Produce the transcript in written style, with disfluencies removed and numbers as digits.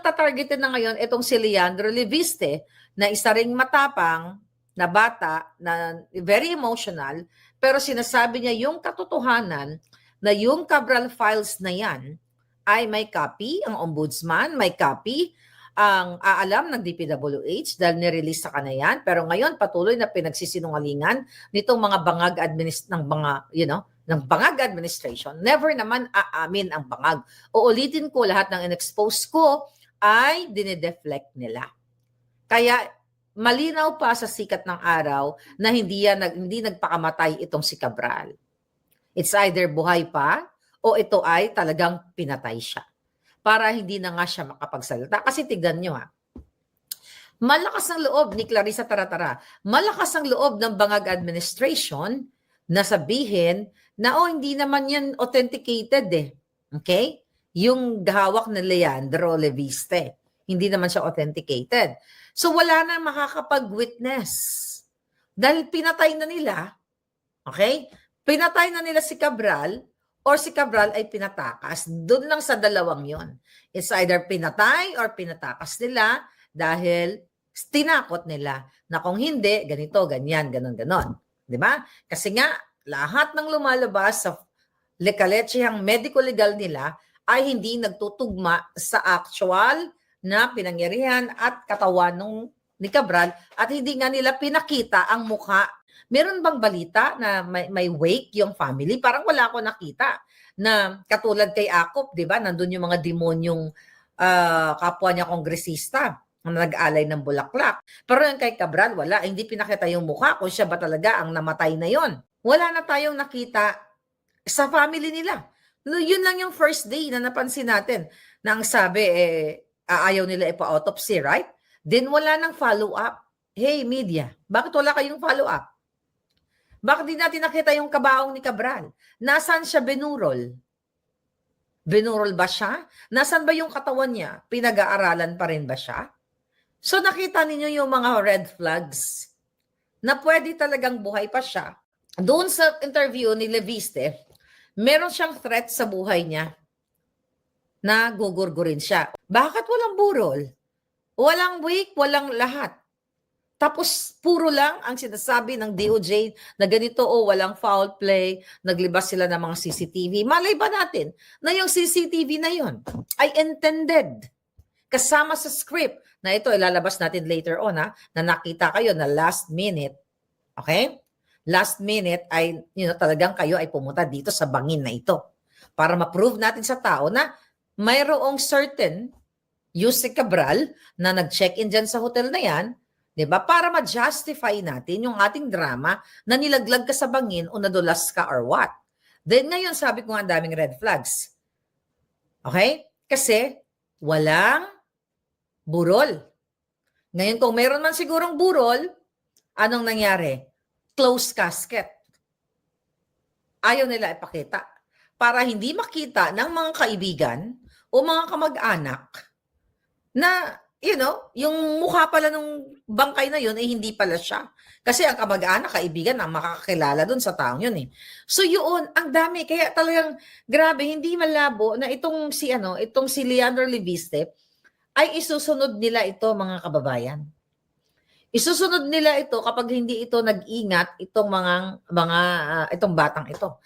tatargetin na ngayon itong si Leandro Leviste na isa ring matapang na bata na very emotional, pero sinasabi niya yung katotohanan na yung Cabral files na yan ay may copy ang ombudsman, may copy ang aalam ng DPWH dahil nirelease sa kanya yan. Pero ngayon patuloy na pinagsisinungalingan nitong mga bangag ng mga, ng bangag administration. Never naman aamin ang bangag. Uulitin ko, lahat ng in-expose ko ay dinideflect nila. Kaya malinaw pa sa sikat ng araw na hindi nagpakamatay itong si Cabral. It's either buhay pa o ito ay talagang pinatay siya. Para hindi na nga siya makapagsalita. Kasi tignan nyo malakas ang loob ni Clarissa Taratara. Malakas ang loob ng bangag administration na sabihin na hindi naman yan authenticated Okay? Yung hawak ni Leandro Leviste. Hindi naman siya authenticated. So wala na makakapag-witness. Dahil pinatay na nila, okay? Pinatay na nila si Cabral or si Cabral ay pinatakas. Doon lang sa dalawang yon. It's either pinatay or pinatakas nila dahil tinakot nila na kung hindi, ganito, ganyan, ganon. Diba? Kasi nga, lahat ng lumalabas sa lekaletsehang medico-legal nila ay hindi nagtutugma sa actual na pinangyarihan at katawan ni Cabral at hindi nga nila pinakita ang mukha. Meron bang balita na may wake yung family? Parang wala ko nakita na katulad kay Akop, di ba? Nandun yung mga demonyong kapwa niya kongresista na nag-alay ng bulaklak. Pero yung kay Cabral, wala. Hindi pinakita yung mukha kung siya ba talaga ang namatay na yon. Wala na tayong nakita sa family nila. Yun lang yung first day na napansin natin na ang sabi, ayaw nila ipa-autopsy, right? Then wala nang follow-up. Hey, media, bakit wala kayong follow-up? Bakit di natin nakita yung kabaong ni Cabral? Nasaan siya binurol? Binurol ba siya? Nasaan ba yung katawan niya? Pinag-aaralan pa rin ba siya? So nakita ninyo yung mga red flags na pwede talagang buhay pa siya. Doon sa interview ni Leviste, meron siyang threat sa buhay niya na gugurgurin siya. Bakit walang burol? Walang wake, walang lahat. Tapos puro lang ang sinasabi ng DOJ na ganito walang foul play, naglibas sila ng mga CCTV. Malay ba natin na yung CCTV na yon ay intended kasama sa script na ito ilalabas natin later on na nakita kayo na last minute, okay? Last minute ay talagang kayo ay pumunta dito sa bangin na ito para ma-prove natin sa tao na mayroong certain Yusek Cabral na nag-check-in dyan sa hotel na yan, diba? Para ma-justify natin yung ating drama na nilaglag ka sa bangin o nadulas ka or what. Then ngayon, sabi ko nga ang daming red flags. Okay? Kasi walang burol. Ngayon, kung mayroon man sigurong burol, anong nangyari? Closed casket. Ayaw nila ipakita. Para hindi makita ng mga kaibigan o mga kamag-anak na, yung mukha pala ng bangkay na yun ay hindi pala siya. Kasi ang kamag-anak, kaibigan ang makakakilala dun sa taong yun So yun, ang dami. Kaya talagang grabe, hindi malabo na itong si Leandro Leviste ay isusunod nila ito mga kababayan. Isusunod nila ito kapag hindi ito nag-ingat itong itong batang ito.